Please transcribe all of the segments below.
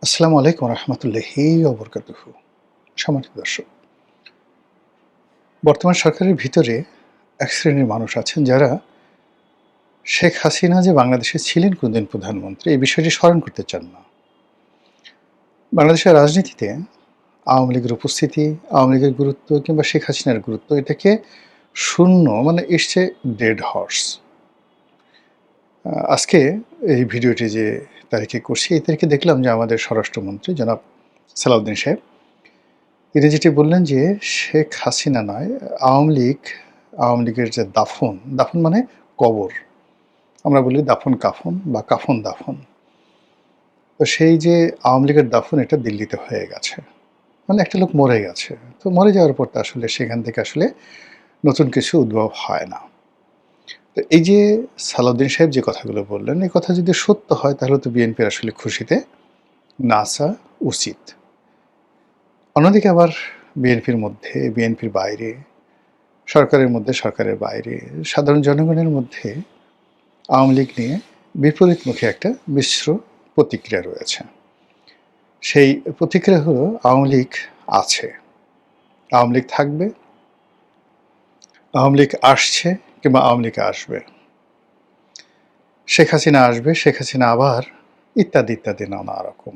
আসসালামু আলাইকুম রহমতুল্লাহি ওবরকাতুহু। সম্মানিত দর্শক, বর্তমান সরকারের ভিতরে এক শ্রেণীর মানুষ আছেন যারা শেখ হাসিনা যে বাংলাদেশে ছিলেন কোনদিন প্রধানমন্ত্রী এই বিষয়টি স্মরণ করতে চান না। বাংলাদেশের রাজনীতিতে আওয়ামী লীগের উপস্থিতি, আওয়ামী লীগের গুরুত্ব কিংবা শেখ হাসিনার গুরুত্ব এটাকে শূন্য মানে ইটস এ ডেড হর্স। আজকে এই ভিডিওটি যে তারিখে করছি এই তারিখে দেখলাম যে আমাদের স্বরাষ্ট্রমন্ত্রী জনাব সালাউদ্দিন সাহেব তিনি যেটি বললেন যে শেখ হাসিনা নয়, আওয়ামী লীগের যে দাফন, দাফন মানে কবর। আমরা বলি দাফন কাফন বা কাফন দাফন। তো সেই যে আওয়ামী লীগের দাফন এটা দিল্লিতে হয়ে গেছে। মানে একটা লোক মরে গেছে। তো মরে যাওয়ার পর তো আসলে সেখান থেকে আসলে নতুন কিছু উদ্ভব হয় না। তো এই যে সালাউদ্দিন সাহেব যে কথাগুলো বললেন, এই কথা যদি সত্য হয় তাহলে তো বিএনপির আসলে খুশিতে নাচা উচিত। অন্যদিকে আবার বিএনপির মধ্যে, বিএনপির বাইরে, সরকারের মধ্যে, সরকারের বাইরে, সাধারণ জনগণের মধ্যে আওয়ামী লীগ নিয়ে বিপরীতমুখী একটা মিশ্র প্রতিক্রিয়া রয়েছে। সেই প্রতিক্রিয়া হলো আওয়ামী লীগ আছে, আওয়ামী লীগ থাকবে, আওয়ামী লীগ আসছে কিংবা আওয়ামী লীগ আসবে, শেখ হাসিনা আসবে, শেখ হাসিনা আবার ইত্যাদি ইত্যাদি নানা রকম।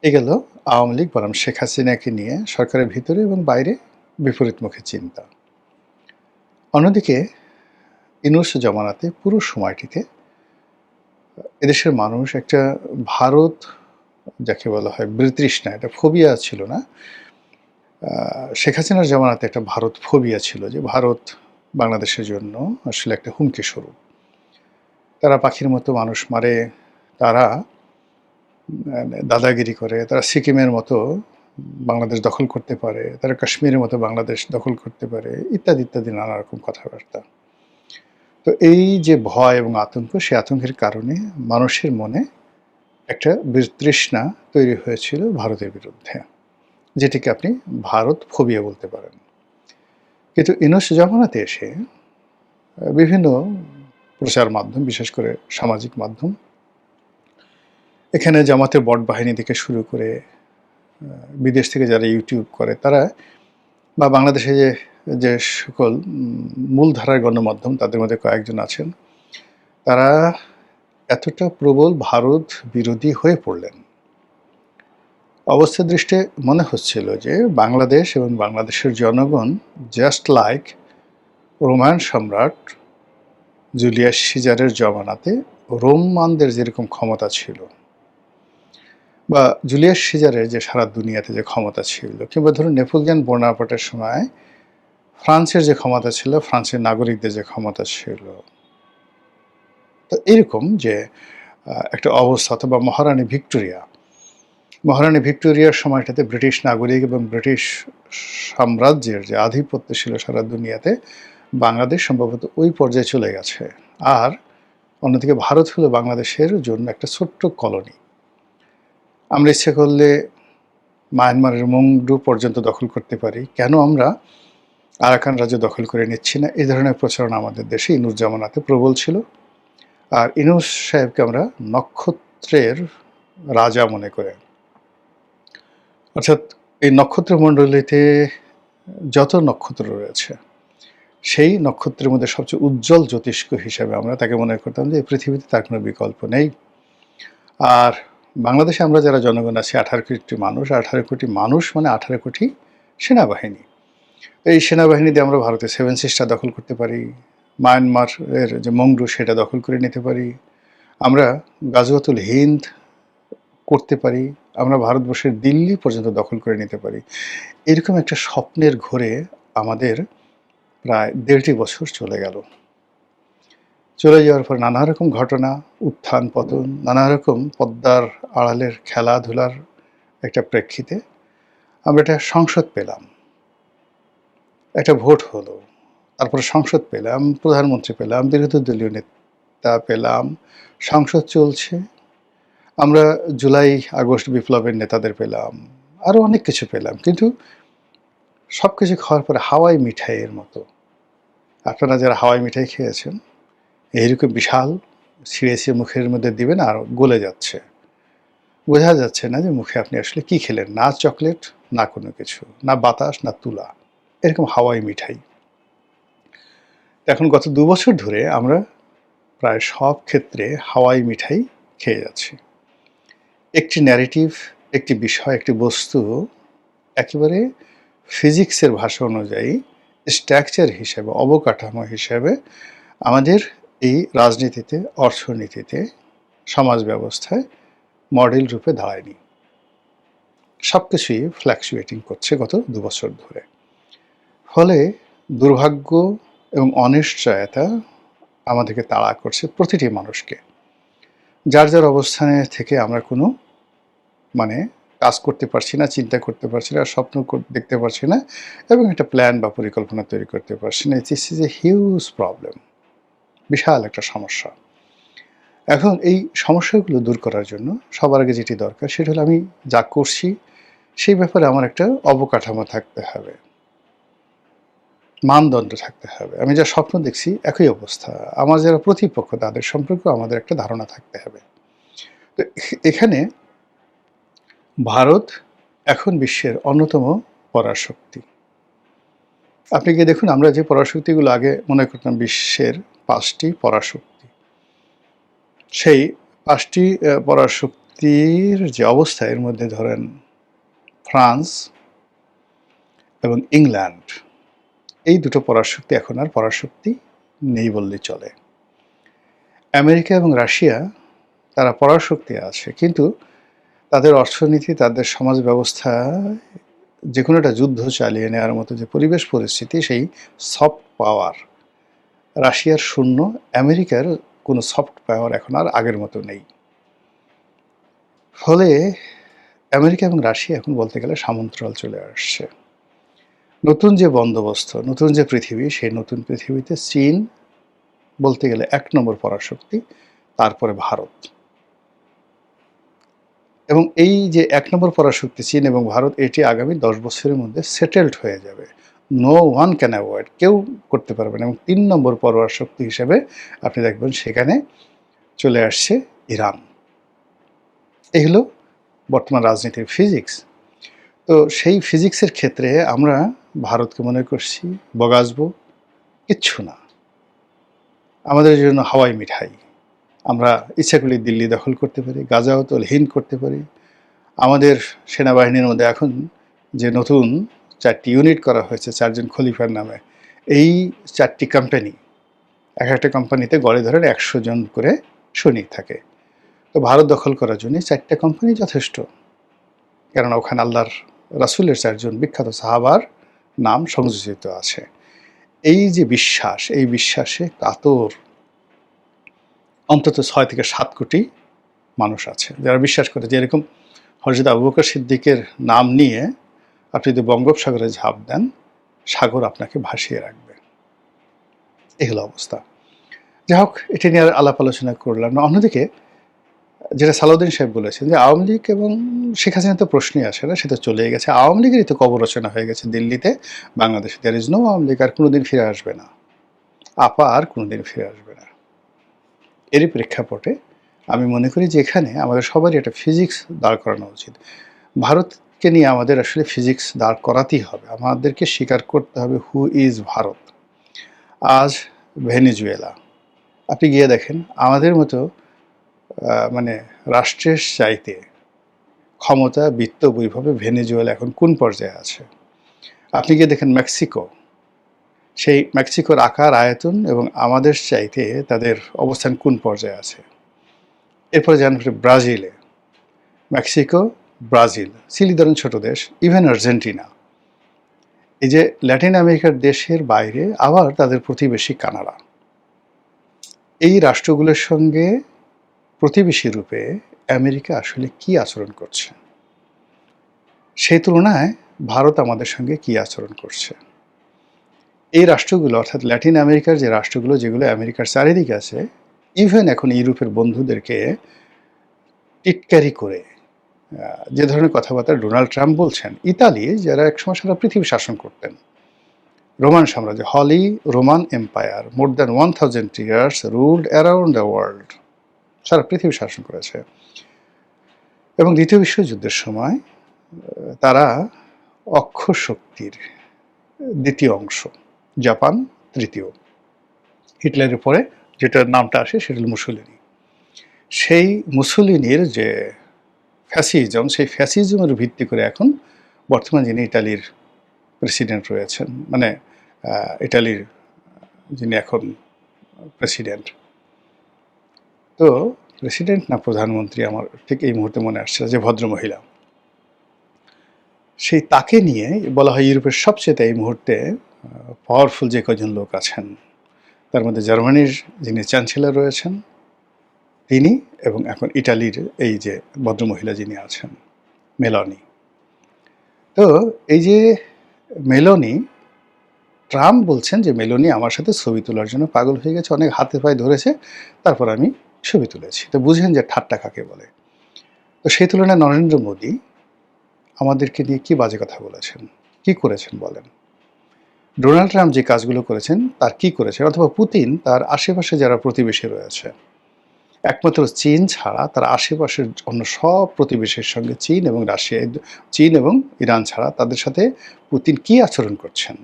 এ গেল আওয়ামী লীগ বনাম শেখ হাসিনাকে নিয়ে সরকারের ভিতরে এবং বাইরে বিপরীতমুখী চিন্তা। অন্যদিকে ইউনূস জমানাতে পুরো সময়টিতে এদেশের মানুষ একটা ভারত যাকে বলা হয় বিতৃষ্ণা, এটা ফোবিয়া ছিল না। শেখ হাসিনার জমানাতে একটা ভারত ফোবিয়া ছিল যে ভারত বাংলাদেশের জন্য আসলে একটা হুমকি স্বরূপ। তারা পাখির মতো মানুষ মারে, তারা দাদাগিরি করে, তারা সিকিমের মতো বাংলাদেশ দখল করতে পারে, তারা কাশ্মীরের মতো বাংলাদেশ দখল করতে পারে, ইত্যাদি ইত্যাদি নানা রকম কথাবার্তা। তো এই যে ভয় এবং আতঙ্ক, সেই আতঙ্কের কারণে মানুষের মনে একটা বিতৃষ্ণা তৈরি হয়েছিল ভারতের বিরুদ্ধে, যেটিকে আপনি ভারত ফোবিয়া বলতে পারেন। কিন্তু ইউনূস জমানাতে এসে বিভিন্ন প্রচার মাধ্যম, বিশেষ করে সামাজিক মাধ্যম, এখানে জামাতের বট বাহিনী থেকে শুরু করে বিদেশ থেকে যারা ইউটিউব করে তারা, বা বাংলাদেশে যে যে সকল মূলধারার গণমাধ্যম তাদের মধ্যে কয়েকজন আছেন, তারা এতটা প্রবল ভারত বিরোধী হয়ে পড়লেন, অবস্থা দৃষ্টে মনে হচ্ছিল যে বাংলাদেশ এবং বাংলাদেশের জনগণ জাস্ট লাইক রোমান সম্রাট জুলিয়াস সিজারের জমানাতে রোমানদের যেরকম ক্ষমতা ছিল, বা জুলিয়াস সিজারের যে সারা দুনিয়াতে যে ক্ষমতা ছিল, কিংবা ধরুন নেপোলিয়ন বোনাপার্টের সময় ফ্রান্সের যে ক্ষমতা ছিল, ফ্রান্সের নাগরিকদের যে ক্ষমতা ছিল। তো এরকম যে একটা অবস্থা, অথবা মহারানী ভিক্টোরিয়ার সময়টাতে ব্রিটিশ নাগরিক এবং ব্রিটিশ সাম্রাজ্যের যে আধিপত্য ছিল সারা দুনিয়াতে, বাংলাদেশ সম্ভবত ওই পর্যায়ে চলে গেছে। আর অন্যদিকে ভারত হলো বাংলাদেশের জন্য একটা ছোট্ট কলোনি। আমরা ইচ্ছে করলে মায়ানমারের মংডু পর্যন্ত দখল করতে পারি, কেন আমরা আরাকান রাজ্য দখল করে নিচ্ছি না? এই ধরনের প্রচারণা আমাদের দেশে ইউনূস জামানাতে প্রবল ছিল। আর ইউনূস সাহেবকে আমরা নক্ষত্রের রাজা মনে করে, অর্থাৎ এই নক্ষত্রমণ্ডলীতে যত নক্ষত্র রয়েছে সেই নক্ষত্রের মধ্যে সবচেয়ে উজ্জ্বল জ্যোতিষ্ক হিসাবে আমরা তাকে মনে করতাম যে এই পৃথিবীতে তার কোনো বিকল্প নেই। আর বাংলাদেশে আমরা যারা জনগণ আছি 18 কোটি মানুষ, 18 কোটি মানুষ মানে 18 কোটি সেনাবাহিনী। এই সেনাবাহিনী দিয়ে আমরা ভারতের সেভেন সিস্টার দখল করতে পারি, মায়ানমারের যে মংডু সেটা দখল করে নিতে পারি, আমরা গাজওয়াতুল হিন্দ করতে পারি, আমরা ভারতবর্ষের দিল্লি পর্যন্ত দখল করে নিতে পারি। এরকম একটা স্বপ্নের ঘোরে আমাদের প্রায় 1.5 বছর চলে গেল। চলে যাওয়ার পর নানা রকম ঘটনা, উত্থান পতন, নানা রকম পদ্মার আড়ালের খেলাধুলার একটা প্রেক্ষিতে আমরা একটা সংসদ পেলাম, একটা ভোট হলো, তারপরে সংসদ পেলাম, প্রধানমন্ত্রী পেলাম, বিরোধী দলীয় নেতা পেলাম, সংসদ চলছে, আমরা জুলাই আগস্ট বিপ্লবের নেতাদের পেলাম, আরও অনেক কিছু পেলাম। কিন্তু সব কিছু খাওয়ার পরে হাওয়াই মিঠাইয়ের মতো, আপনারা যারা হাওয়াই মিঠাই খেয়েছেন, এইরকম বিশাল ছিঁড়ে মুখের মধ্যে দিবেন আর গলে যাচ্ছে, বোঝা যাচ্ছে না যে মুখে আপনি আসলে কি খেলেন, না চকলেট, না কোনো কিছু, না বাতাস, না তুলা, এরকম হাওয়াই মিঠাই। এখন গত ২ বছর ধরে আমরা প্রায় সব ক্ষেত্রে হাওয়াই মিঠাই খেয়ে যাচ্ছি। একটি ন্যারেটিভ, একটি বিষয়, একটি বস্তু একেবারে ফিজিক্সের ভাষা অনুযায়ী স্ট্রাকচার হিসেবে, অবকাঠামো হিসেবে আমাদের এই রাজনীতিতে, অর্থনীতিতে, সমাজ ব্যবস্থায় মডেল রূপে দাঁড়ায়নি। সবকিছুই ফ্ল্যাকচুয়েটিং করছে গত ২ বছর ধরে। ফলে দুর্ভাগ্য এবং অনিশ্চয়তা আমাদেরকে তাড়া করছে, প্রতিটি মানুষকে। যার যার অবস্থানে থেকে আমরা কোনো মানে কাজ করতে পারছি না, চিন্তা করতে পারছি না, স্বপ্ন দেখতে পারছি না, এবং একটা প্ল্যান বা পরিকল্পনা তৈরি করতে পারছি না। This is a huge problem, বিশাল একটা সমস্যা। এখন এই সমস্যাগুলো দূর করার জন্য সবার আগে যেটি দরকার সেটা হলো আমি যা করছি সেই ব্যাপারে আমার একটা অবকাঠামো থাকতে হবে, মানদণ্ড থাকতে হবে। আমি যা স্বপ্ন দেখছি একই অবস্থা, আমার যারা প্রতিপক্ষ তাদের সম্পর্কে আমাদের একটা ধারণা থাকতে হবে। তো এখানে ভারত এখন বিশ্বের অন্যতম পরাশক্তি। আপনি গিয়ে দেখুন, আমরা যে পরাশক্তিগুলো আগে মনে করতাম বিশ্বের ৫টি পরাশক্তি, সেই ৫টি পরাশক্তির যে অবস্থা, এর মধ্যে ধরেন ফ্রান্স এবং ইংল্যান্ড, এই দুটো পরাশক্তি এখন আর পরাশক্তি নেই বললেই চলে। আমেরিকা এবং রাশিয়া তারা পরাশক্তি আছে, কিন্তু তাদের অর্থনীতি, তাদের সমাজ ব্যবস্থা, যে কোনো একটা যুদ্ধ চালিয়ে নেওয়ার মতো যে পরিবেশ পরিস্থিতি, সেই সফট পাওয়ার রাশিয়ার শূন্য, আমেরিকার কোনো সফট পাওয়ার এখন আর আগের মতো নেই। ফলে আমেরিকা এবং রাশিয়া এখন বলতে গেলে সামন্তরাল চলে আসছে। নতুন যে বন্দোবস্ত, নতুন যে পৃথিবী, সেই নতুন পৃথিবীতে চীন বলতে গেলে ১ নম্বর পরাশক্তি, তারপরে ভারত। এবং এই যে ১ নম্বর পরাশক্তি চীন এবং ভারত, এটি আগামী ১০ বছরের মধ্যে সেটেলড হয়ে যাবে। নো ওয়ান ক্যান অ্যাভয়েড, কেউ করতে পারবে না। এবং ৩ নম্বর পরাশক্তি হিসেবে আপনি দেখবেন সেখানে চলে আসছে ইরান। এই হলো বর্তমান রাজনীতির ফিজিক্স। তো সেই ফিজিক্সের ক্ষেত্রে আমরা ভারতকে মনে করছি বগাসবো, কিচ্ছু না। আমাদের জন্য হাওয়াই মিঠাই। আমরা ইচ্ছা করলে দিল্লি দখল করতে পারি, গাজাওতল হিন্দ করতে পারি। আমাদের সেনাবাহিনীর মধ্যে এখন যে নতুন ৪টি ইউনিট করা হয়েছে ৪ জন খলিফার নামে, এই ৪টি কোম্পানি, এক একটা কোম্পানিতে গড়ে ধরেন ১০০ জন করে সৈনিক থাকে। তো ভারত দখল করার জন্য ৪টা কোম্পানি যথেষ্ট, কেননা ওখানে আল্লাহর রাসূলের ৪ জন বিখ্যাত সাহাবার নাম সংযোজিত আছে। এই যে বিশ্বাস, এই বিশ্বাসে কাতর অন্তত ৬ থেকে ৭ কোটি মানুষ আছে, যারা বিশ্বাস করে যে এরকম হযরত আবু বকর সিদ্দিকের নাম নিয়ে আপনি যদি বঙ্গোপসাগরে ঝাঁপ দেন, সাগর আপনাকে ভাসিয়ে রাখবে। এই হলো অবস্থা। যাই হোক, এটা নিয়ে আর আলাপ আলোচনা করলাম না। অন্যদিকে যেটা সালাউদ্দিন সাহেব বলেছেন যে আওয়ামী লীগ এবং শেখ হাসিনা তো প্রশ্নই আসে না, সেটা চলেই গেছে। আওয়ামী লীগেরই তো কবর রচনা হয়ে গেছে দিল্লিতে, বাংলাদেশে। There is no Awami League, আর কোনোদিন ফিরে আসবে না। আপা আর কোনোদিন ফিরে আসবে না। এরই প্রেক্ষাপটে আমি মনে করি যে এখানে আমাদের সবারই একটা ফিজিক্স দাঁড় করানো উচিত। ভারতকে নিয়ে আমাদের আসলে ফিজিক্স দাঁড় করাতেই হবে। আমাদেরকে স্বীকার করতে হবে হু ইজ ভারত। আজ ভেনেজুয়েলা, আপনি গিয়ে দেখেন আমাদের মতো মানে রাষ্ট্রের চাইতে ক্ষমতা, বিত্ত, বৈভবে ভেনেজুয়েলা এখন কোন পর্যায়ে আছে। আপনি গিয়ে দেখেন মেক্সিকো, সেই মেক্সিকোর আকার, আয়তন এবং আমাদের চাইতে তাদের অবস্থান কোন পর্যায়ে আছে। এরপরে যান ব্রাজিলে, মেক্সিকো, ব্রাজিল, চিলি ধরেন ছোট দেশ, ইভেন আর্জেন্টিনা। এই যে ল্যাটিন আমেরিকার দেশের বাইরে আবার তাদের প্রতিবেশী কানাডা, এই রাষ্ট্রগুলোর সঙ্গে প্রতিবেশী রূপে আমেরিকা আসলে কি আচরণ করছে, সেই তুলনায় ভারত আমাদের সঙ্গে কি আচরণ করছে। এই রাষ্ট্রগুলো, অর্থাৎ ল্যাটিন আমেরিকার যে রাষ্ট্রগুলো, যেগুলো আমেরিকার চারিদিকে আছে, ইভেন এখন ইউরোপের বন্ধুদেরকে টিটকারি করে যে ধরনের কথাবার্তা ডোনাল্ড ট্রাম্প বলছেন, ইতালি যারা একসময় সারা পৃথিবী শাসন করতেন, রোমান সাম্রাজ্য, Holy Roman Empire, more than 1000 years ruled around the world, সারা পৃথিবী শাসন করেছে। এবং দ্বিতীয় বিশ্বযুদ্ধের সময় তারা অক্ষ শক্তির দ্বিতীয় অংশ, জাপান তৃতীয়, হিটলারের পরে যেটার নামটা আসে সেটা হল মুসোলিনি। সেই মুসোলিনির যে ফ্যাসিজম, সেই ফ্যাসিজমের ভিত্তি করে এখন বর্তমান যিনি ইটালির প্রেসিডেন্ট রয়েছেন, মানে ইটালির যিনি এখন প্রেসিডেন্ট, তো প্রেসিডেন্ট না প্রধানমন্ত্রী আমার ঠিক এই মুহূর্তে মনে আসছে, যে ভদ্রমহিলা, সেই তাকে নিয়ে বলা হয় ইউরোপের সবচেয়ে এই মুহূর্তে পাওয়ারফুল যে কজন লোক আছেন, তার মধ্যে জার্মানির যিনি চ্যান্সেলর রয়েছেন তিনি, এবং এখন ইটালির এই যে ভদ্রমহিলা যিনি আছেন মেলনি। তো এই যে মেলনি, ট্রাম্প বলছেন যে মেলনি আমার সাথে ছবি তোলার জন্য পাগল হয়ে গেছে, অনেক হাতে পায়ে ধরেছে, তারপর আমি ছবি তুলেছি। তো বুঝেন যে ঠাট্টা কাকে বলে। তো সেই তুলনায় নরেন্দ্র মোদী আমাদেরকে নিয়ে কি বাজে কথা বলেছেন, কি করেছেন বলেন। ডোনাল্ড ট্রাম্প যে কাজগুলো করেছেন তার কি করেছেন, অথবা পুতিন তার আশেপাশে যারা প্রতিবেশী রয়েছে, একমাত্র চীন ছাড়া তার আশেপাশের অন্য সব প্রতিবেশীর সঙ্গে চীন এবং রাশিয়া, চীন এবং ইরান ছাড়া তাদের সাথে পুতিন কি আচরণ করছেন,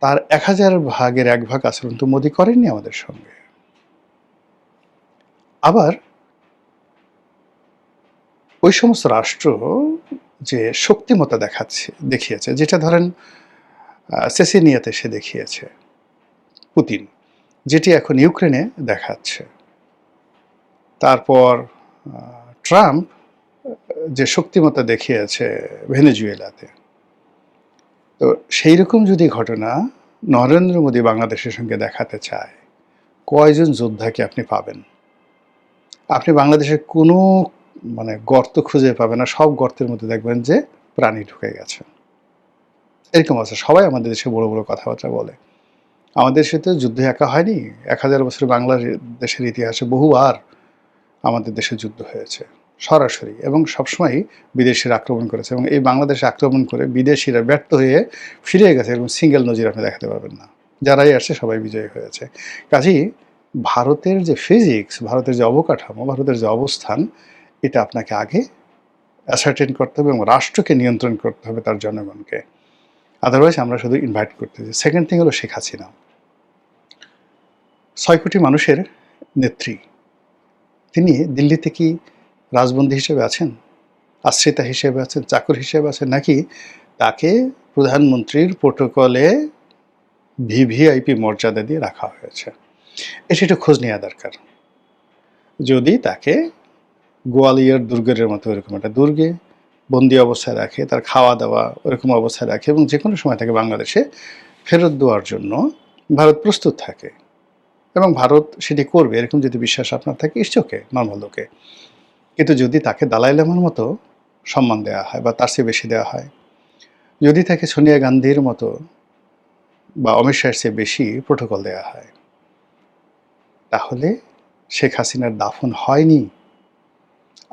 তার 1000 ভাগের 1 ভাগ আচরণ তো মোদী করেননি আমাদের সঙ্গে। আবার ওই সমস্ত রাষ্ট্র যে শক্তিমত্তা দেখিয়েছে, যেটা ধরেন চেচেনিয়াতে সে দেখিয়েছে পুতিন, যেটি এখন ইউক্রেনে দেখাচ্ছে, তারপর ট্রাম্প যে শক্তিমত্তা দেখিয়েছে ভেনেজুয়েলাতে, তো সেই রকম যদি ঘটনা নরেন্দ্র মোদী বাংলাদেশের সঙ্গে দেখাতে চায়, কয়জন যোদ্ধাকে আপনি পাবেন? আপনি বাংলাদেশের কোনো গর্ত খুঁজে পাবেন না, সব গর্তের মধ্যে দেখবেন যে প্রাণী ঢুকে গেছে। এরকম আছে, সবাই আমাদের দেশে বড় বড় কথাবার্তা বলে। আমাদের দেশে তো যুদ্ধ একা হয়নি, 1000 বছর বাংলাদেশের ইতিহাসে বহুবার আমাদের দেশে যুদ্ধ হয়েছে সরাসরি, এবং সবসময় বিদেশিরা আক্রমণ করেছে, এবং এই বাংলাদেশে আক্রমণ করে বিদেশিরা ব্যর্থ হয়ে ফিরে গেছে, এরকম সিঙ্গেল নজির আপনি দেখাতে পারবেন না। যারাই আসছে সবাই বিজয়ী হয়েছে। কাজেই ভারতের যে ফিজিক্স, ভারতের যে অবকাঠামো, ভারতের যে অবস্থান, এটা আপনাকে আগে অ্যাসার্টেন করতে হবে এবং রাষ্ট্রকে নিয়ন্ত্রণ করতে হবে, তার জনগণকে। আদারওয়াইজ আমরা শুধু ইনভাইট করতেছি। সেকেন্ড থিং হলো শেখ হাসিনা 6 কোটি মানুষের নেত্রী। তিনি দিল্লিতে কি রাজবন্দী হিসেবে আছেন, আশ্রিতা হিসেবে আছেন, চাকর হিসেবে আছেন, নাকি তাকে প্রধানমন্ত্রীর প্রোটোকলে ভিভিআইপি মর্যাদা দিয়ে রাখা হয়েছে? এটা একটু খোঁজ নেওয়া দরকার। যদি তাকে গোয়ালিয়র দুর্গের মতো এরকম একটা দুর্গে বন্দি অবস্থায় রাখে, তার খাওয়া দাওয়া ওরকম অবস্থায় রাখে, এবং যে কোনো সময় তাকে বাংলাদেশে ফেরত দেওয়ার জন্য ভারত প্রস্তুত থাকে, এবং ভারত সেটি করবে, এরকম যদি বিশ্বাস আপনার থাকে, ইস্টকে নর্মাল লোকে। কিন্তু যদি তাকে দালাই লামার মতো সম্মান দেওয়া হয় বা তার চেয়ে বেশি দেওয়া হয়, যদি তাকে সোনিয়া গান্ধীর মতো বা অমিত শাহের চেয়ে বেশি প্রোটোকল দেওয়া হয়, তাহলে শেখ হাসিনার দাফন হয়নি,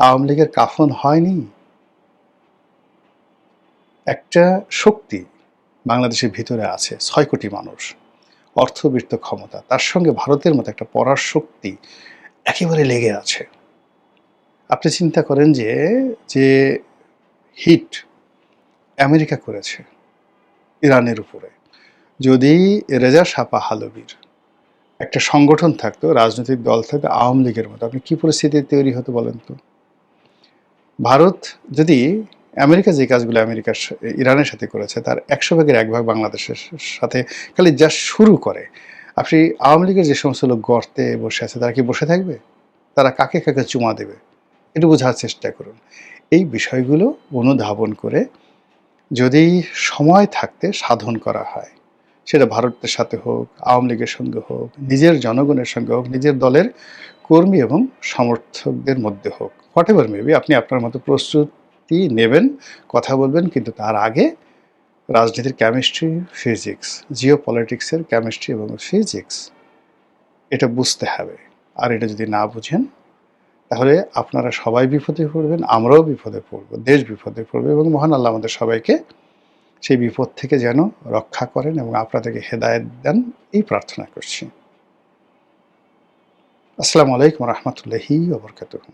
আওয়ামী লীগের কাফন হয়নি। একটা শক্তি বাংলাদেশের ভিতরে আছে, 6 কোটি মানুষ, অর্থবিত্ত ক্ষমতা, তার সঙ্গে ভারতের মতো একটা পরার শক্তি একেবারে লেগে আছে। আপনি চিন্তা করেন যে যে হিট আমেরিকা করেছে ইরানের উপরে, যদি রেজা শাহ পাহলভীর একটা সংগঠন থাকতো, রাজনৈতিক দল থাকতো আওয়ামী লীগের মতো, আপনি কি পরিস্থিতি তৈরি হতো বলেন তো? ভারত যদি আমেরিকা যে কাজগুলো ইরানের সাথে করেছে, তার 100 ভাগের 1 ভাগ বাংলাদেশের সাথে খালি যা শুরু করে, আপনি আওয়ামী লীগের যে সমস্ত লোক গর্তে বসে আছে, তারা কি বসে থাকবে? তারা কাকে কাকে চুমা দেবে? একটু বোঝার চেষ্টা করুন। এই বিষয়গুলো অনুধাবন করে যদি সময় থাকতে সাধন করা হয়, সেটা ভারতের সাথে হোক, আওয়ামী লীগের সঙ্গে হোক, নিজের জনগণের সঙ্গে হোক, নিজের দলের কর্মী এবং সমর্থকদের মধ্যে হোক, হোয়াট এভার মেবি, আপনি আপনার মতো প্রস্তুতি নেবেন, কথা বলবেন, কিন্তু তার আগে রাজনীতির কেমিস্ট্রি, ফিজিক্স, জিও পলিটিক্সের কেমিস্ট্রি এবং ফিজিক্স, এটা বুঝতে হবে। আর এটা যদি না বুঝেন, তাহলে আপনারা সবাই বিপদে পড়বেন, আমরাও বিপদে পড়ব, দেশ বিপদে পড়বে, এবং মহান আল্লাহ আমাদের সবাইকে সেই বিপদ থেকে যেন রক্ষা করেন এবং আপনাদেরকে হেদায়েত দেন, এই প্রার্থনা করছি। আসসালামু আলাইকুম রহমতুল্লাহি ওয়া বারাকাতুহু।